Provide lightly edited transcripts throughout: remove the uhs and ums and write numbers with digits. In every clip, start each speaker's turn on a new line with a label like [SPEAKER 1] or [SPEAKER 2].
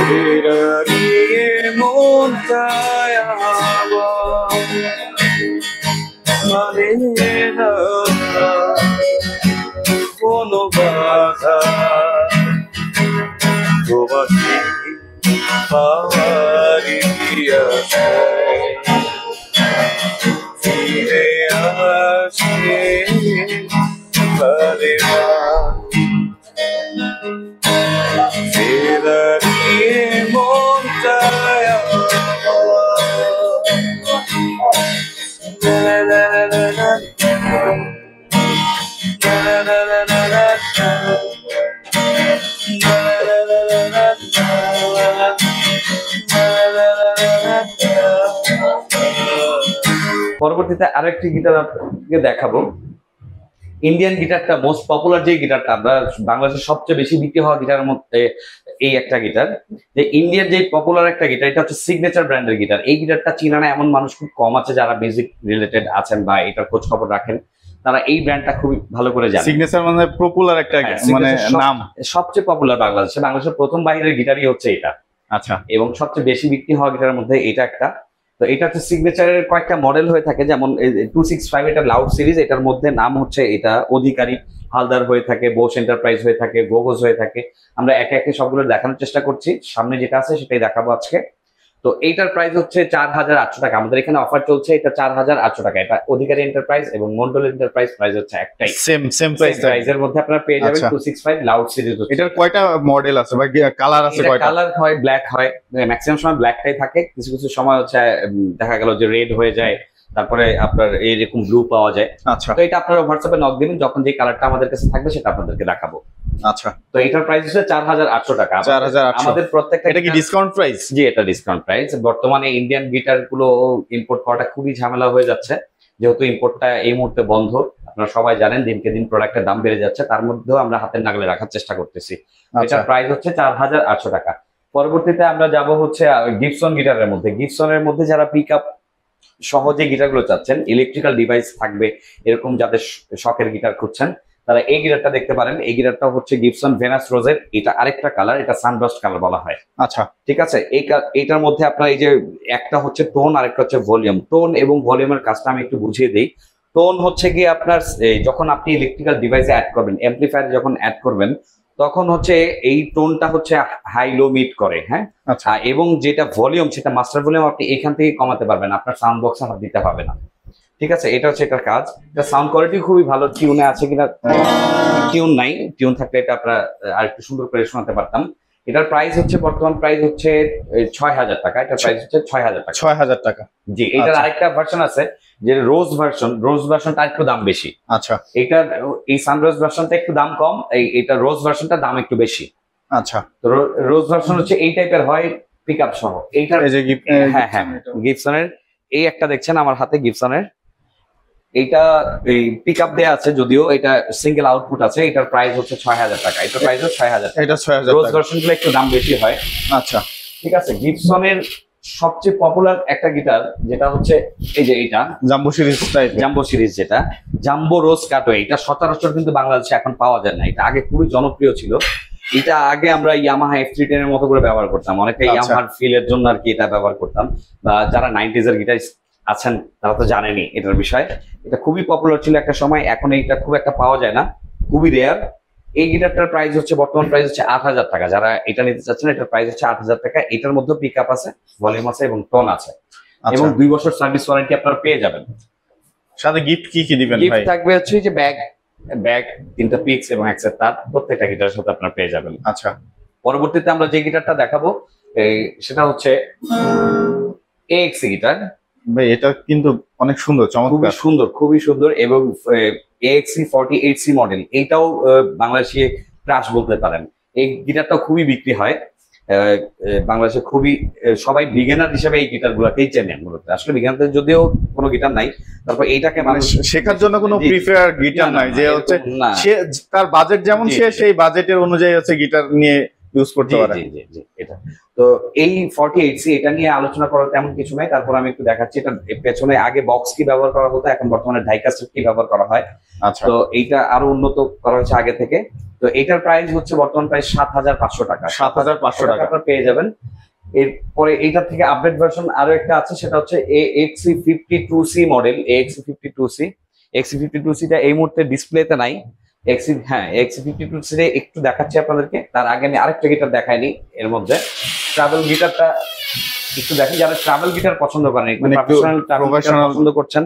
[SPEAKER 1] ফেরারিয়ে মনটায় আমার মানে না কোনো বাধা তোমাকে পাওয়ারি আশায় ফিরে আসে বারে ফেরারিয়ে মনটায় পরবর্তীতে আরেকটি গিটার আপনাকে দেখাবো। ইন্ডিয়ান গিটারটা মোস্ট পপুলার যে গিটারটা আমরা বাংলাদেশের সবচেয়ে বেশি বিক্রি হওয়া গিটারের মধ্যে এই একটা গিটার, যে ইন্ডিয়ান যে পপুলার একটা গিটার, এটা হচ্ছে সিগনেচার ব্র্যান্ডের গিটার। এই গিটারটা চিনা না এমন মানুষ খুব কম আছে যারা মিউজিক রিলেটেড আছেন বা এটার খোঁজ খবর রাখেন, তারা এই ব্র্যান্ডটা খুবই ভালো করে জানে।
[SPEAKER 2] সিগনেচার মানে পপুলার একটা মানে নাম,
[SPEAKER 1] সবচেয়ে পপুলার বাংলাদেশের প্রথম বাইরের গিটারই হচ্ছে এটা।
[SPEAKER 2] আচ্ছা,
[SPEAKER 1] এবং সবচেয়ে বেশি বিক্রি হওয়া গিটারের মধ্যে এটা একটা। তো এটা হচ্ছে সিগনেচারের কয়েকটা মডেল হয়ে থাকে, যেমন 265 এটা লাউড সিরিজ, এটার মধ্যে নাম হচ্ছে এটা অধিকারী, হালদার হয়ে থাকে, বোস এন্টারপ্রাইজ হয়ে থাকে, গোগোজ হয়ে থাকে। আমরা একে একে সবগুলো দেখানোর চেষ্টা করছি, সামনে যেটা আছে সেটাই দেখাবো আজকে। তো এইটার প্রাইস হচ্ছে 4800 টাকা, আমাদের এখানে অফার চলছে, এটা 4800 টাকা। এটা অধিকারী এন্টারপ্রাইজ এবং মন্ডল এন্টারপ্রাইজ প্রাইস হচ্ছে একটাই,
[SPEAKER 2] সেম
[SPEAKER 1] প্রাইসের মধ্যে আপনারা পেয়ে যাবেন। 265 লাউড সিরিজ।
[SPEAKER 2] এটার কয়টা মডেল আছে বা কালার আছে? কয়টা
[SPEAKER 1] কালার হয়? ব্ল্যাক হয়, ম্যাক্সিমাম সময় ব্ল্যাকটাই থাকে, কিছু কিছু সময় হচ্ছে দেখা গেল যে রেড হয়ে যায়, তারপরে আপনার এইরকম ব্লু পাওয়া যায়।
[SPEAKER 2] আচ্ছা,
[SPEAKER 1] তো এটা আপনারা হোয়াটসঅ্যাপে নক দিবেন, যখন যে কালারটা আমাদের কাছে থাকবে সেটা আপনাদেরকে দেখাবো।
[SPEAKER 2] আচ্ছা,
[SPEAKER 1] তো এটার প্রাইস হচ্ছে 4800 টাকা।
[SPEAKER 2] 4800
[SPEAKER 1] আমাদের প্রত্যেকটা,
[SPEAKER 2] এটা কি ডিসকাউন্ট প্রাইস?
[SPEAKER 1] জি, এটা ডিসকাউন্ট প্রাইস। বর্তমানে ইন্ডিয়ান গিটার গুলো ইম্পোর্ট করাটা খুবই ঝামেলা হয়ে যাচ্ছে, যেহেতু ইম্পোর্টটা এই মুহূর্তে বন্ধ। আপনারা সবাই জানেন দিনকে দিন প্রোডাক্টের দাম বেড়ে যাচ্ছে, তার মধ্যেও আমরা হাতের নাগালে রাখার চেষ্টা করতেছি। এটার প্রাইস হচ্ছে 4800 টাকা। পরবর্তীতে আমরা যাব হচ্ছে গিবসন গিটারের মধ্যে। গিবসনের মধ্যে যারা পিক আপ সহজে গিটারগুলো চাচ্ছেন, ইলেকট্রিক্যাল ডিভাইস থাকবে এরকম যাদের শখের গিটার খুঁজছেন, তারা এই গিটারটা দেখতে পারেন। এই গিটারটা হচ্ছে গিবসন ভেনাস রোজের, এটা আরেকটা কালার, এটা সানবাস্ট কালার বলা হয়।
[SPEAKER 2] আচ্ছা,
[SPEAKER 1] ঠিক আছে। এইটার মধ্যে আপনার এই যে একটা হচ্ছে টোন, আরেকটা হচ্ছে ভলিউম। টোন এবং ভলিউমের কাজটা আমি একটু বুঝিয়ে দিই। টোন হচ্ছে কি আপনার যখন আপনি ইলেকট্রিক্যাল ডিভাইসে অ্যাড করবেন, অ্যাম্পলিফায়ার যখন অ্যাড করবেন, তখন হচ্ছে এই টোনটা হচ্ছে হাই লো মিড করে, হ্যাঁ।
[SPEAKER 2] আচ্ছা,
[SPEAKER 1] এবং যেটা ভলিউম, সেটা মাস্টার ভলিউম আপনি এখান থেকে কমাতে পারবেন, আপনার সাউন্ড বক্সে হাত দিতে হবে না। ঠিক আছে, এটা হচ্ছে এটার কাজ। এটা সাউন্ড কোয়ালিটি খুবই ভালো। টিউনে আছে কিনা, টিউন নাই, টিউন থাকলে এটা আপনারা আর একটু সুন্দর করে শোনাতে পারতাম। এটার প্রাইস হচ্ছে, বর্তমান প্রাইস হচ্ছে 6000 টাকা। এটার প্রাইস হচ্ছে 6000 টাকা।
[SPEAKER 2] 6000 টাকা।
[SPEAKER 1] জি, এটার আরেকটা ভার্সন আছে যে রোজ ভার্সন। রোজ ভার্সনটা একটু দাম বেশি।
[SPEAKER 2] আচ্ছা,
[SPEAKER 1] এটার এই সানরোজ ভার্সনটা একটু দাম কম, এটা রোজ ভার্সনটা দাম একটু বেশি।
[SPEAKER 2] আচ্ছা,
[SPEAKER 1] তো রোজ ভার্সন হচ্ছে এই টাইপের হয়, পিক আপ সহ। এইটার হ্যাঁ, গিবসনের এই একটা দেখছেন আমার হাতে, গিবসনের এইটা এই পিক আপ দেওয়া আছে, যদিও এটা সিঙ্গেল আউটপুট আছে। এটার প্রাইস হচ্ছে 6000 টাকা। এটার প্রাইস হচ্ছে 6000 টাকা।
[SPEAKER 2] এটা 6000
[SPEAKER 1] রোজ
[SPEAKER 2] টাকা।
[SPEAKER 1] ভার্সন গুলো একটু দাম বেশি হয়।
[SPEAKER 2] আচ্ছা,
[SPEAKER 1] ঠিক আছে। গিবসনের সবচেয়ে পপুলার একটা গিটার যেটা হচ্ছে এই যে এটা
[SPEAKER 2] jumbo series type,
[SPEAKER 1] jumbo series, যেটা জাম্বো রোজ কাটো। এটা সচরাচর কিন্তু বাংলাদেশে এখন পাওয়া যায় না। এটা আগে খুবই জনপ্রিয় ছিল। এটা আগে আমরা ইয়ামাহা F310 এর মতো করে ব্যবহার করতাম, অনেকে ইয়ামাহার ফিলের জন্য আর কি এটা ব্যবহার করতাম। বা যারা 90s এর গিটারিস্ট আছেন তারা তো জানেনই এটার বিষয়। এটা খুবই পপুলার ছিল একটা সময়, এখন এইটা খুব একটা পাওয়া যায় না, খুবই রেয়ার। এই গিটারটার প্রাইস হচ্ছে, বর্তমান প্রাইস হচ্ছে 8000 টাকা। যারা এটা নিতে চাচ্ছেন, এটার প্রাইস হচ্ছে 8000 টাকা। এটার মধ্যে পিক আপ আছে, ভলিউম আছে এবং টোন আছে, এবং 2 বছর সার্ভিস ওয়ারেন্টি আপনারা পেয়ে যাবেন।
[SPEAKER 2] সাথে গিফট কি দিবেন ভাই?
[SPEAKER 1] গিফট থাকবে হচ্ছে যে ব্যাগ, 3টা পিক্স এবং একটা তার, প্রত্যেকটা গিটারের সাথে আপনারা পেয়ে যাবেন।
[SPEAKER 2] আচ্ছা,
[SPEAKER 1] পরবর্তীতে আমরা যে গিটারটা দেখাবো সেটা হচ্ছে AXE গিটার।
[SPEAKER 2] ভাই এটা কিন্তু অনেক সুন্দর, চমৎকার,
[SPEAKER 1] খুবই সুন্দর। এবং AXE 48C মডেল, এইটাও বাংলাদেশে ক্রাশ বলতে পারেন। এই গিটারটাও খুবই বিক্রি হয় বাংলাদেশে, খুবই সবাই বিগিনার হিসেবে এই গিটার গুলাকেই চেনে মূলত। আসলে বিগিনারদের যদিও কোনো গিটার নাই, তারপর এইটাকে
[SPEAKER 2] মানে শেখার জন্য কোনো প্রিফার গিটার নাই, যে হচ্ছে সে তার বাজেট যেমন, সেই বাজেটের অনুযায়ী হচ্ছে গিটার নিয়ে ইউজ করতে পারে।
[SPEAKER 1] জি জি জি এটা। তো এই 48C এটা নিয়ে আলোচনা করার তেমন কিছু নাই, তারপর আমি একটু দেখাচ্ছি। এটা পেছনে আগে বক্স কি ব্যবহার করা হতো, এখন বর্তমানে ডাই কাস্টেড কি ব্যবহার করা হয়।
[SPEAKER 2] আচ্ছা,
[SPEAKER 1] তো এইটা আরো উন্নত করা হয়েছে আগে থেকে। তো এটার প্রাইস হচ্ছে বর্তমান প্রাইস ৭৫০০ টাকা।
[SPEAKER 2] ৭৫০০ টাকা
[SPEAKER 1] আপনারা পেয়ে যাবেন। এরপরে এইটার থেকে আপডেট ভার্সন আরো একটা আছে, সেটা হচ্ছে AXC52C মডেল। AXC52C টা এই মুহূর্তে ডিসপ্লেতে নাই। AXC52C একটু দেখাচ্ছি আপনাদেরকে, তার আগে আমি আরেকটা গিটার দেখাইনি এর মধ্যে। ট্রাভেল গিটারটা একটু দেখেন, যারা ট্রাভেল গিটার পছন্দ করেন,
[SPEAKER 2] মানে
[SPEAKER 1] প্রফেশনাল ট্রাভেল গিটার
[SPEAKER 2] professional
[SPEAKER 1] পছন্দ করছেন,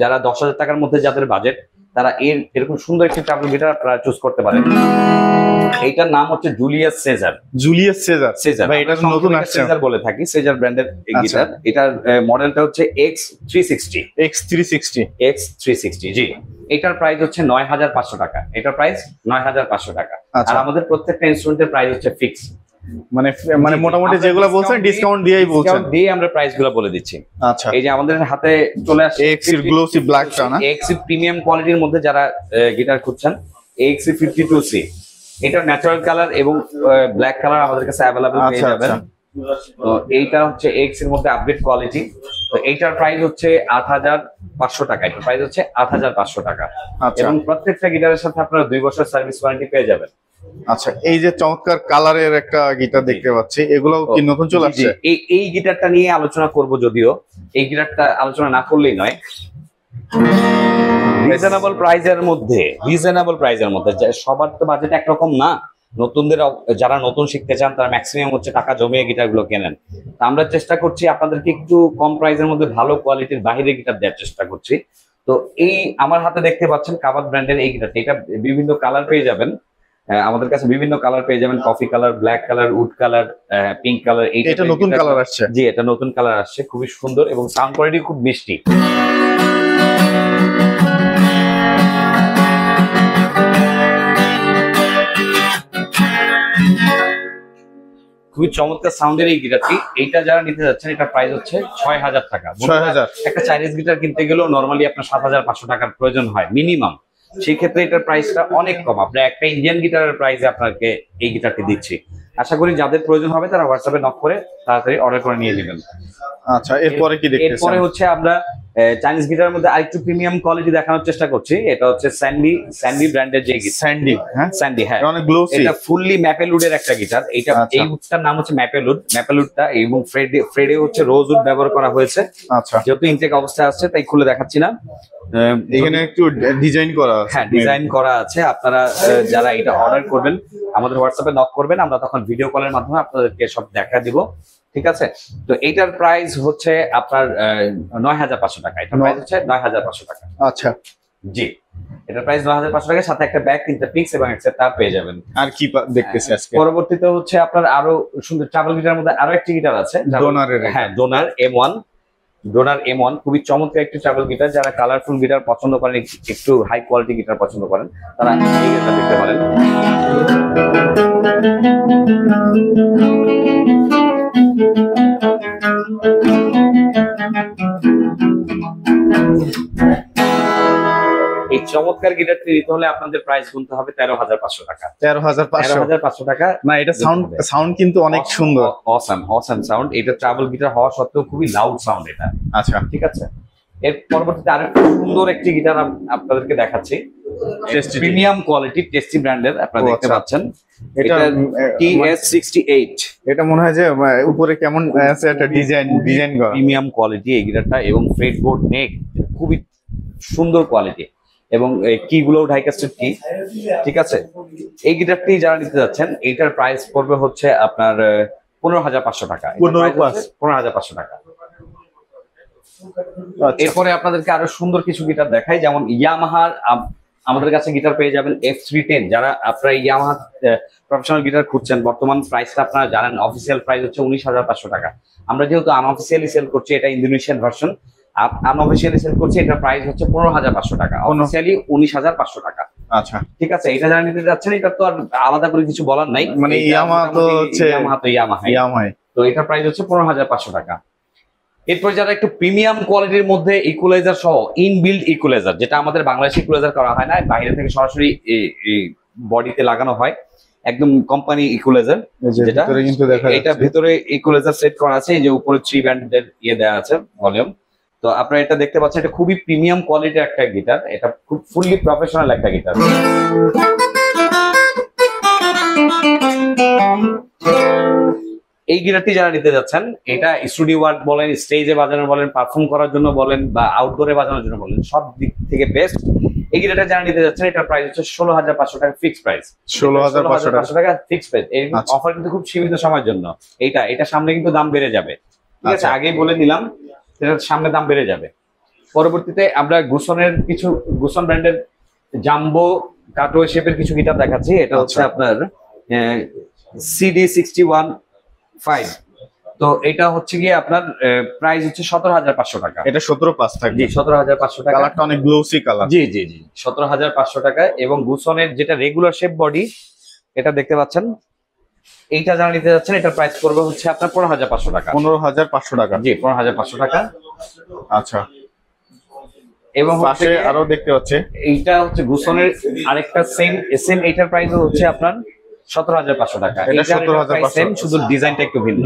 [SPEAKER 1] যারা ১০,০০০ টাকার মধ্যে যাদের বাজেট, তারা এরকম সুন্দর একটি ট্রাভেল গিটার আপনারা চুজ করতে পারেন। এইটার নাম হচ্ছে জুলিয়াস সেজার।
[SPEAKER 2] জুলিয়াস সেজার,
[SPEAKER 1] সেজার
[SPEAKER 2] ভাই এটা নতুন আসছে।
[SPEAKER 1] সেজার বলে থাকি, সেজার ব্র্যান্ডের গিটার। এটার মডেলটা হচ্ছে X360। X360 জি। এটার প্রাইস হচ্ছে ৯৫০০ টাকা। এটার প্রাইস ৯৫০০ টাকা।
[SPEAKER 2] আচ্ছা।
[SPEAKER 1] আর আমাদের প্রত্যেকটা ইনস্ট্রুমেন্টের প্রাইস হচ্ছে ফিক্স।
[SPEAKER 2] মানে মোটামুটি যেগুলো বলছেন ডিসকাউন্ট দিয়েই বলছেন।
[SPEAKER 1] ডিসকাউন্ট দিয়ে আমরা প্রাইস গুলো বলে দিচ্ছি।
[SPEAKER 2] আচ্ছা,
[SPEAKER 1] এই যে আমাদের হাতে চলে আসছে
[SPEAKER 2] এক্স এর গ্লোসি ব্ল্যাকটা না,
[SPEAKER 1] এক্স প্রিমিয়াম কোয়ালিটির মধ্যে যারা গিটার খুঁজছেন, AXC52C এটা ন্যাচারাল কালার এবং ব্ল্যাক কালার আমাদের কাছে অ্যাভেলেবল পেয়ে
[SPEAKER 2] আচ্ছা
[SPEAKER 1] যাবেন।
[SPEAKER 2] আচ্ছা,
[SPEAKER 1] তো এইটা হচ্ছে এক্স এর মধ্যে আপডেট কোয়ালিটি। তো এইটার প্রাইস হচ্ছে ৮৫০০ টাকা। এটার প্রাইস হচ্ছে ৮৫০০ টাকা।
[SPEAKER 2] আচ্ছা
[SPEAKER 1] এবং প্রত্যেকটা গিটারের সাথে আপনারা ২ বছর সার্ভিস ওয়ারেন্টি পেয়ে যাবেন।
[SPEAKER 2] আচ্ছা। এই যে চমৎকার কালারের একটা গিটার দেখতে পাচ্ছি, এগুলো কি নতুন চলে
[SPEAKER 1] জি, জি।
[SPEAKER 2] আসছে?
[SPEAKER 1] এই গিটারটা নিয়ে আলোচনা করব, যদিও এই গিটারটা আলোচনা না করলেই নয়। রিজনেবল প্রাইজের মধ্যে সবার তো বাজেট একরকম না। নতুনদের, যারা নতুন শিখতে চান, তারা ম্যাক্সিমাম হচ্ছে টাকা জমিয়ে গিটারগুলো কেনেন। তা আমরা চেষ্টা করছি আপনাদেরকে একটু কম প্রাইসের মধ্যে ভালো কোয়ালিটির বাইরে গিটার দেওয়ার চেষ্টা করছি। তো এই আমার হাতে দেখতে পাচ্ছেন কাবাত ব্র্যান্ডের এই গিটারটা। এটা বিভিন্ন কালার পেয়ে যাবেন, আমাদের কাছে বিভিন্ন কালার পেয়ে যাবেন, coffee colour, black colour, would colour, pink colour.
[SPEAKER 2] এটা নতুন কালার আসছে।
[SPEAKER 1] জি, এটা নতুন কালার আসছে, খুবই সুন্দর এবং সাউন্ড কোয়ালিটি খুব মিষ্টি। খুবই চমৎকার সাউন্ডের এই গিটারটি। এইটা যারা নিতে যাচ্ছেন, এটা প্রাইস হচ্ছে ৬০০০ টাকা।
[SPEAKER 2] ৬০০০।
[SPEAKER 1] একটা চাইনিজ গিটার কিনতে গেলেও নরমালি আপনার ৭৫০০ টাকার প্রয়োজন হয় মিনিমাম। সেই ক্ষেত্রে এটার প্রাইসটা অনেক কম। আপনার একটা ইন্ডিয়ান গিটারের প্রাইসে আপনাকে এই গিটারটি দিচ্ছি। আশা করি যাদের প্রয়োজন হবে তারা হোয়াটসঅ্যাপে নক করে তাড়াতাড়ি অর্ডার করে নিয়ে নেবেন।
[SPEAKER 2] আচ্ছা, এরপরে কি দেখতেছেন?
[SPEAKER 1] এরপরে হচ্ছে আমরা চাইনিজ গিটারের মধ্যে আরেকটু প্রিমিয়াম কোয়ালিটি দেখানোর চেষ্টা করছি। এটা হচ্ছে স্যান্ডি ব্র্যান্ডের যে
[SPEAKER 2] স্যান্ডি, হ্যাঁ
[SPEAKER 1] স্যান্ডি, হ্যাঁ
[SPEAKER 2] অনেক গ্লোসি।
[SPEAKER 1] এটা ফুললি ম্যাপেলউডের একটা গিটার। এটা
[SPEAKER 2] আচ্ছা।
[SPEAKER 1] এই উডটার নাম হচ্ছে ম্যাপেলউডটা, এবং ফ্রেডে হচ্ছে রোজ উড ব্যবহার করা হয়েছে।
[SPEAKER 2] আচ্ছা,
[SPEAKER 1] যেহেতু ইনটেক অবস্থায় আসছে তাই খুলে দেখাচ্ছি না।
[SPEAKER 2] এখানে একটু ডিজাইন করা আছে।
[SPEAKER 1] হ্যাঁ, ডিজাইন করা আছে। আপনারা যারা এটা অর্ডার করবেন আমাদের হোয়াটসঅ্যাপে নক করবেন, আমরা তখন ভিডিও কলের মাধ্যমে আপনাদেরকে সব দেখা দিব। ঠিক আছে? তো এইটার প্রাইস হচ্ছে আপনার ৯৫০০ টাকা। এটা প্রাইস হচ্ছে ৯৫০০ টাকা।
[SPEAKER 2] আচ্ছা
[SPEAKER 1] জি, এটার প্রাইস ৯৫০০ টাকা, সাথে একটা ব্যাগ, 3টা পিক্স এবং একটা তার পেয়ে যাবেন।
[SPEAKER 2] আর কি দেখতেছি আজকে?
[SPEAKER 1] পরবর্তীতে হচ্ছে আপনার আরো সুন্দর ট্রাভেল গিটারের মধ্যে আরো একটি গিটার আছে,
[SPEAKER 2] ডোনারের।
[SPEAKER 1] হ্যাঁ, ডোনার M1 খুবই চমৎকার একটি ট্রাভেল গিটার। যারা কালারফুল গিটার পছন্দ করেন, একটু হাই কোয়ালিটি গিটার পছন্দ করেন, তারা এই গিটার দেখতে পারেন। এই চমৎকার গিটারটি নিতে হলে আপনাদের প্রাইস গুনতে হবে ১৩৫০০ টাকা।
[SPEAKER 2] ১৩৫০০
[SPEAKER 1] টাকা।
[SPEAKER 2] না, এটা সাউন্ড কিন্তু অনেক সুন্দর।
[SPEAKER 1] Awesome sound. এটা ট্রাভেল গিটার হওয়া সত্ত্বেও খুবই লাউড সাউন্ড এটা।
[SPEAKER 2] আচ্ছা,
[SPEAKER 1] ঠিক আছে। এর পরবর্তীতে আরেকটা সুন্দর একটি গিটার আপনাদেরকে দেখাচ্ছি, প্রিমিয়াম কোয়ালিটি টেস্টি ব্র্যান্ডের। আপনারা দেখতে পাচ্ছেন এটা TS68।
[SPEAKER 2] এটা মনে হয় যে উপরে কেমন আছে একটা ডিজাইন করা।
[SPEAKER 1] প্রিমিয়াম কোয়ালিটি এই গিটারটা, এবং ফ্রেটবোর্ড নেক খুবই সুন্দর কোয়ালিটি, এবং কি গুলো ডাই কাস্টেড কি। ঠিক আছে? এই গিটারটি যারা নিতে যাচ্ছেন, এইটার প্রাইস পড়বে হচ্ছে আপনার ১৫৫০০ টাকা। ১৫৫০০ টাকা। এরপরে আপনাদেরকে আরো সুন্দর কিছু গিটার দেখাই, যেমন ইয়ামাহার আমাদের কাছে গিটার পেয়ে যাবেন F310। যারা আপনারা ইয়ামাহা প্রফেশনাল গিটার খুঁজছেন, বর্তমান প্রাইসটা আপনারা জানেন, অফিসিয়াল প্রাইস হচ্ছে ১৯৫০০ টাকা। আমরা যেহেতু আনঅফিসিয়ালি সেল করছি, এটা ইন্দোনেশিয়ান ভার্সন, আনঅফিসিয়ালি সেল করছি, এটার প্রাইস হচ্ছে ১৫৫০০ টাকা, অফিসিয়ালি ১৯৫০০ টাকা।
[SPEAKER 2] আচ্ছা,
[SPEAKER 1] ঠিক আছে? এটা যারা নিতে যাচ্ছেন, এটা তো আর আলাদা করে কিছু বলার নাই,
[SPEAKER 2] মানে ইয়ামাহা তো হচ্ছে
[SPEAKER 1] ইয়ামাহা। তো এটার প্রাইস হচ্ছে ১৫৫০০ টাকা। এরপর যারা একটু প্রিমিয়াম কোয়ালিটির মধ্যে ইকুয়ালাইজার সহ, ইনবিল্ড ইকুয়ালাইজার, যেটা আমাদের বাংলাদেশে ইকুয়ালাইজার করা হয় না, বাইরে থেকে সরাসরি বডিতে লাগানো হয়, একদম কোম্পানি ইকুয়ালাইজার, যেটা
[SPEAKER 2] কিন্তু দেখা
[SPEAKER 1] এটা ভিতরে ইকুয়ালাইজার সেট করা আছে, এই যে উপরে 3 ব্যান্ডের দেওয়া আছে ভলিউম। তো আপনারা এটা দেখতে পাচ্ছেন, এটা খুবই প্রিমিয়াম কোয়ালিটির একটা গিটার, এটা খুব ফুললি প্রফেশনাল একটা গিটার। এই গিটারটি যারা নিতে যাচ্ছেন, এটা স্টুডিও ওয়ার্ক বলেন, স্টেজে বাজানো বলেন, পারফর্ম করার জন্য বলেন, বা আউটডোরে বাজানোর জন্য বলেন, সব দিক থেকে বেস্ট। এই গিটারটা যারা নিতে যাচ্ছেন, এটার প্রাইস হচ্ছে 16,500 টাকা ফিক্সড প্রাইস।
[SPEAKER 2] 16,500
[SPEAKER 1] টাকা ফিক্সড প্রাইস। এই অফার কিন্তু খুব সীমিত সময়ের জন্য। এটা সামনে কিন্তু দাম বেড়ে যাবে, ঠিক আছে, আগেই বলে নিলাম, এটার সামনে দাম বেড়ে যাবে। পরবর্তীতে আমরা গুসন ব্র্যান্ডের জাম্বো কাটওয়ে শেপের কিছু গিটার দেখাচ্ছি। এটা হচ্ছে আপনার CD61-5। তো এটা হচ্ছে গিয়ে আপনার প্রাইস হচ্ছে 17,500 টাকা।
[SPEAKER 2] এটা 17,500 থাকবে।
[SPEAKER 1] জি, 17,500 টাকা।
[SPEAKER 2] কালারটা অনেক গ্লোসি কালার।
[SPEAKER 1] জি 17,500 টাকা। এবং গুসনের যেটা রেগুলার শেপ বডি, এটা দেখতে পাচ্ছেন, এইটা যারা নিতে যাচ্ছেন, এটার প্রাইস পড়বে হচ্ছে আপনার 15,500 টাকা।
[SPEAKER 2] 15,500 টাকা।
[SPEAKER 1] জি, 15,500 টাকা।
[SPEAKER 2] আচ্ছা,
[SPEAKER 1] এবং
[SPEAKER 2] পাশে আরো দেখতে পাচ্ছি,
[SPEAKER 1] এইটা হচ্ছে গুসনের আরেকটা সেম এইটার প্রাইস হচ্ছে আপনার 17,500 টাকা।
[SPEAKER 2] এটা 17,500,
[SPEAKER 1] শুধু ডিজাইনটা একটু ভিন্ন।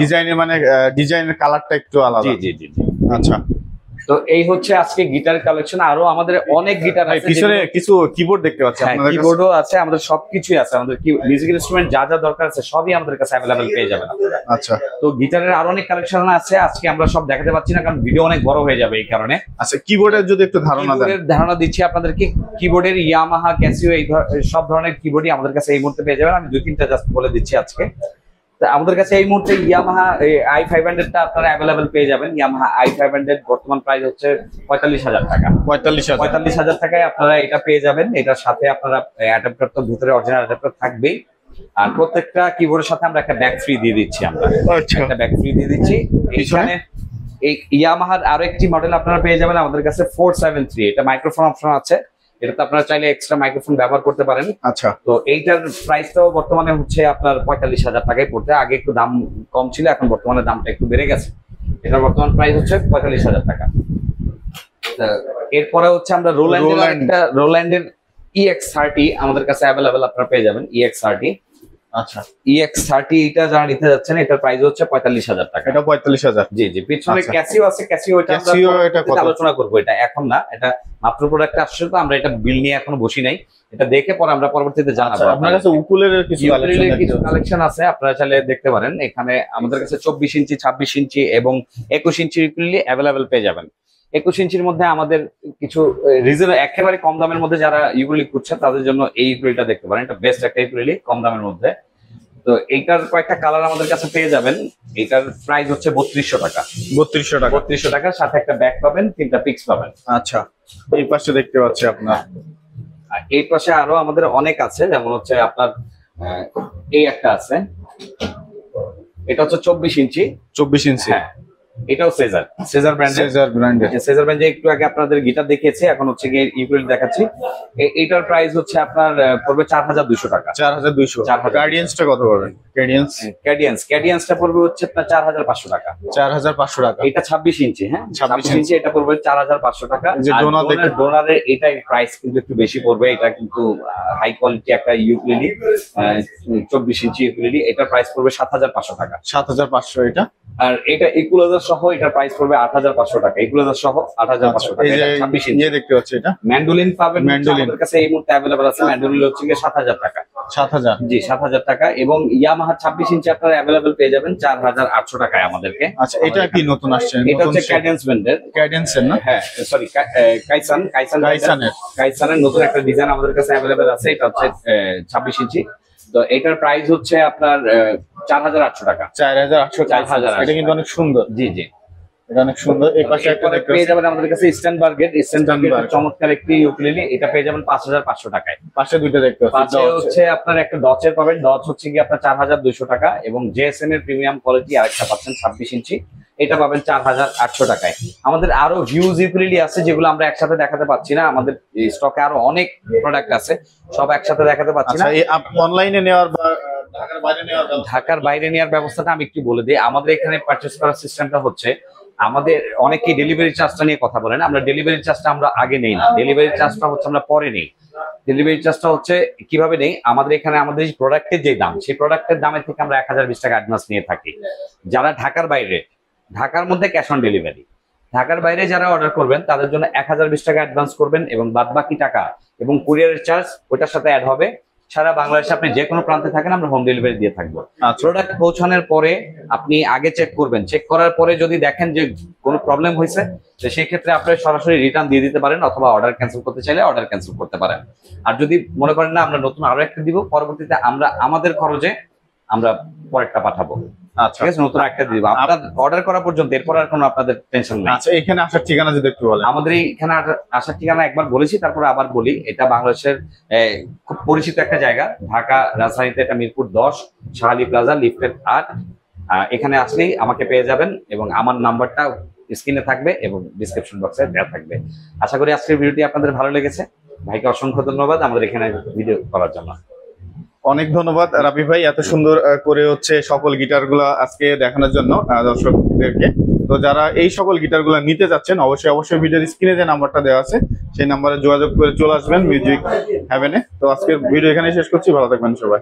[SPEAKER 2] ডিজাইনের কালারটা একটু আলাদা।
[SPEAKER 1] জি।
[SPEAKER 2] আচ্ছা,
[SPEAKER 1] তো এই হচ্ছে আজকে গিটার কালেকশন। আরো আমাদের অনেক গিটার আছে,
[SPEAKER 2] পিছনে কিছু কিবোর্ড দেখতে পাচ্ছি আপনাদের কাছে।
[SPEAKER 1] কিবোর্ডও আছে, আমাদের সবকিছুই আছে। আমাদের মিউজিক্যাল ইনস্ট্রুমেন্ট যা যা দরকার আছে সবই আমাদের কাছে अवेलेबल পেয়ে যাবেন।
[SPEAKER 2] আচ্ছা,
[SPEAKER 1] তো গিটারের আরো অনেক কালেকশন আছে, আজকে আমরা সব দেখাতে পাচ্ছি না কারণ ভিডিও অনেক বড় হয়ে যাবে এই কারণে।
[SPEAKER 2] আচ্ছা, কিবোর্ডের যদি একটু
[SPEAKER 1] ধারণা দিচ্ছি আপনাদেরকে। কিবোর্ডের ইয়ামাহা, ক্যাসিও, এই সব ধরনের কিবোর্ডই আমাদের কাছে এই মুহূর্তে পেয়ে যাবেন। আমি 2-3টা জাস্ট বলে দিচ্ছি আজকে। আমাদের কাছে এই মুহূর্তে ইয়ামাহা i500টা আপনারা अवेलेबल পেয়ে যাবেন। ইয়ামাহা i500 বর্তমান প্রাইস হচ্ছে 45,000 টাকা। 45,000 টাকায় আপনারা এটা পেয়ে যাবেন। এটার সাথে আপনারা অ্যাডাপ্টার তো ভিতরে অরিজিনাল অ্যাডাপ্টার থাকবেই, আর প্রত্যেকটা কিবোর্ডের সাথে আমরা একটা ব্যাক ফ্রি দিয়ে দিচ্ছি। একটা ব্যাক ফ্রি দিয়ে দিচ্ছি। এইখানে এই ইয়ামাহার আরো একটি মডেল আপনারা পেয়ে যাবেন আমাদের কাছে 473। এটা মাইক্রোফোন অপশন আছে, এটাতে আপনারা চাইলে এক্সট্রা মাইক্রোফোন ব্যবহার করতে পারেন।
[SPEAKER 2] আচ্ছা,
[SPEAKER 1] তো এইটার প্রাইসটাও বর্তমানে হচ্ছে আপনার 45,000 টাকায় পড়তে। আগে একটু দাম কম ছিল, এখন বর্তমানে দামটা একটু বেড়ে গেছে। এটার বর্তমান প্রাইস হচ্ছে 45,000 টাকা। এরপরে হচ্ছে আমরা রোল্যান্ডের EX30 আমাদের কাছে অ্যাভেলেবেল আপনারা পেয়ে যাবেন। EX30।
[SPEAKER 2] আচ্ছা,
[SPEAKER 1] EX30 এটা যারা নিতে যাচ্ছেন, এটার প্রাইস হচ্ছে 45,000 টাকা।
[SPEAKER 2] এটা 45,000।
[SPEAKER 1] জি। পিছনে ক্যাসিও আছে, ক্যাসিও এটা আলোচনা করবো, এটা এখন না, এটা মাত্র প্রোডাক্ট আসছে, তো আমরা এটা বিল নিয়ে এখনো বসি নাই। এটা দেখে পরে আমরা পরবর্তীতে জানাবো।
[SPEAKER 2] আপনার কাছে উকুলেলের কিছু
[SPEAKER 1] কালেকশন আছে, আপনারা চাইলে দেখতে পারেন। এখানে আমাদের কাছে 24 ইঞ্চি, 26 ইঞ্চি এবং 21 ইঞ্চির ইউকুলেলে অ্যাভেলেবেল পেয়ে যাবেন। 21 ইঞ্চির মধ্যে আমাদের কিছু একেবারে কম দামের মধ্যে যারা ইউকুলেলে খুঁজছেন তাদের জন্য এই ইউকুলেলটা দেখতে পারেন। এটা বেস্ট একটা ইউকুলেলে কম দামের মধ্যে। তো এইটার কয়েকটা কালার আমাদের কাছে পেয়ে যাবেন। এটার প্রাইস হচ্ছে 3200 টাকা। 3200 টাকার সাথে একটা ব্যাক পাবেন, 3টা পিক্স পাবেন।
[SPEAKER 2] আচ্ছা, এই পাশে দেখতে পাচ্ছি আপনার।
[SPEAKER 1] এই পাশে আরো আমাদের অনেক আছে, যেমন হচ্ছে আপনার এই একটা আছে, এটা হচ্ছে 24 ইঞ্চি।
[SPEAKER 2] 24 ইঞ্চি,
[SPEAKER 1] হ্যাঁ, এটাও সেজার ব্র্যান্ডের। একটু আগে আপনাদের গিটার দেখিয়েছি, এখন হচ্ছে গিয়ে ইউকুলেলে দেখাচ্ছি। এটার প্রাইস হচ্ছে আপনার পড়বে 4,200 টাকা।
[SPEAKER 2] 4,200। গার্ডিয়ান্সটা কত পড়বে?
[SPEAKER 1] ক্যাডিয়েন্সটা পড়বে হচ্ছে আপনার 4,500 টাকা।
[SPEAKER 2] 4,500 টাকা।
[SPEAKER 1] এটা 26 ইঞ্চি। হ্যাঁ, 26 ইঞ্চি, এটা পড়বে 4,500 টাকা।
[SPEAKER 2] যে
[SPEAKER 1] ডোনারের এটাই প্রাইস কিন্তু একটু বেশি পড়বে। এটা কিন্তু হাই কোয়ালিটি একটা ইউকুলেলে, 24 ইঞ্চি ইউকুলেলে। এটার প্রাইস পড়বে 7,500 টাকা।
[SPEAKER 2] 7,500 এটা।
[SPEAKER 1] আর এটা ইকুয়ালাইজার সহ এটার প্রাইস পড়বে 8,500 টাকা। ইকুয়ালাইজার সহ 8,500 টাকা।
[SPEAKER 2] এই যে
[SPEAKER 1] 26 ইঞ্চি
[SPEAKER 2] দেখতে পাচ্ছি, এটা
[SPEAKER 1] ম্যান্ডোলিন পাবেন।
[SPEAKER 2] ম্যান্ডোলিন
[SPEAKER 1] আমাদের কাছে এই মুহূর্তে अवेलेबल আছে। ম্যান্ডোলিন হচ্ছে 7,000 টাকা।
[SPEAKER 2] 7,000।
[SPEAKER 1] জি, 7,000 টাকা। এবং ইয়ামাহা 26 ইঞ্চি আপনারা अवेलेबल পেয়ে যাবেন 4,800 টাকায় আমাদেরকে।
[SPEAKER 2] আচ্ছা, এটা কি নতুন আসছে?
[SPEAKER 1] এটা হচ্ছে ক্যাডেন্স ব্র্যান্ডের।
[SPEAKER 2] ক্যাডেন্সের না?
[SPEAKER 1] হ্যাঁ, সরি, কাইসানের নতুন একটা ডিজাইন আমাদের কাছে अवेलेबल আছে। এটা হচ্ছে 26 ইঞ্চি। তো এটার প্রাইস হচ্ছে আপনার 4,800 টাকা।
[SPEAKER 2] 4,800। এটা কিন্তু অনেক সুন্দর।
[SPEAKER 1] জি,
[SPEAKER 2] এটা অনেক সুন্দর। এই পাশে একটা
[SPEAKER 1] পেয়ে যাবেন আমাদের কাছে স্ট্যান্ডবার্গের চমৎকার একটি ইউকুলেলে। এটা পেয়ে যাবেন 5,500 টাকায়।
[SPEAKER 2] পাশে দুইটা দেখতে পাচ্ছি।
[SPEAKER 1] পাশে হচ্ছে আপনার একটা ডচের পাবেন। ডচ হচ্ছে কি আপনার 4,200 টাকা। এবং জেএসএম এর প্রিমিয়াম কোয়ালিটি আরেকটা পাচ্ছেন 26 ইঞ্চি, এটা পাবেন 4,800 টাকায়। আমাদের আরো হিউজ ইউকুলেলে আছে যেগুলো আমরা একসাথে দেখাতে পাচ্ছি না। আমাদের স্টকে আরো অনেক প্রোডাক্ট আছে, সব একসাথে দেখাতে পাচ্ছি না।
[SPEAKER 2] অনলাইনে নেওয়ার বা
[SPEAKER 1] ঢাকার বাইরে নেওয়ার ব্যবস্থাটা আমি একটু বলে দিই। আমাদের এখানে পারচেজ করার সিস্টেমটা হচ্ছে, আমাদের অনেকেই ডেলিভারি চার্জটা নিয়ে কথা বলেন। আমরা ডেলিভারি চার্জটা আমরা আগে নেই না, ডেলিভারি চার্জটা হচ্ছে আমরা পরে নেই। ডেলিভারি চার্জটা হচ্ছে কিভাবে নেই, আমাদের এখানে আমাদের প্রোডাক্টের যে দাম, সেই প্রোডাক্টের দামের থেকে আমরা 1020 টাকা অ্যাডভান্স নিয়ে থাকি। যারা ঢাকার বাইরে, ঢাকার মধ্যে ক্যাশ অন ডেলিভারি, ঢাকার বাইরে যারা অর্ডার করবেন তাদের জন্য 1020 টাকা অ্যাডভান্স করবেন এবং বাদ বাকি টাকা এবং কুরিয়ারের চার্জ ওটার সাথে অ্যাড হবে। সারা বাংলাদেশে আপনি যে কোনো প্রান্তে থাকেন আমরা হোম ডেলিভারি দিয়ে থাকবো। প্রোডাক্ট পৌঁছানোর পরে আপনি আগে চেক করবেন, চেক করার পরে যদি দেখেন যে কোনো প্রবলেম হয়েছে, তো সেই ক্ষেত্রে আপনি সরাসরি রিটার্ন দিয়ে দিতে পারেন, অথবা অর্ডার ক্যান্সেল করতে চাইলে অর্ডার ক্যান্সেল করতে পারেন। আর যদি মনে করেন না আমরা নতুন আরো একটা দিব, পরবর্তীতে আমরা আমাদের খরচে আমরা পরেরটা পাঠাবো।
[SPEAKER 2] আচ্ছা,
[SPEAKER 1] ঠিক আছে, নতুন একটা দিয়ে দিব আপনার অর্ডার করা পর্যন্ত, এরপর আর কোনো আপনাদের টেনশন নেই।
[SPEAKER 2] আচ্ছা, এখানে আসার ঠিকানা যদি একটু বলেন।
[SPEAKER 1] আমাদের এখানে আসার ঠিকানা একবার বলেছি, তারপরে আবার বলি, এটা বাংলাদেশের খুব পরিচিত একটা জায়গা, ঢাকা রাজধানীতে, এটা মিরপুর 10 শাহালি প্লাজা লিফটের 8। এখানে আসলেই আমাকে পেয়ে যাবেন এবং আমার নাম্বারটা স্ক্রিনে থাকবে এবং ডিসক্রিপশন বক্সে দেওয়া থাকবে। আশা করি আজকের ভিডিওটি আপনাদের ভালো লেগেছে। ভাইকে অসংখ্য ধন্যবাদ আমাদের এখানে ভিডিও করার জন্য।
[SPEAKER 2] অনেক ধন্যবাদ রাবি ভাই, এত সুন্দর করে হচ্ছে সকল গিটার গুলা আজকে দেখানোর জন্য দর্শকদেরকে। তো যারা এই সকল গিটার গুলা নিতে যাচ্ছেন, অবশ্যই ভিডিওর স্ক্রিনে যে নাম্বারটা দেওয়া আছে সেই নাম্বারে যোগাযোগ করে চলে আসবেন মিউজিক হেভেনে। তো আজকের ভিডিও এখানে শেষ করছি, ভালো থাকবেন সবাই।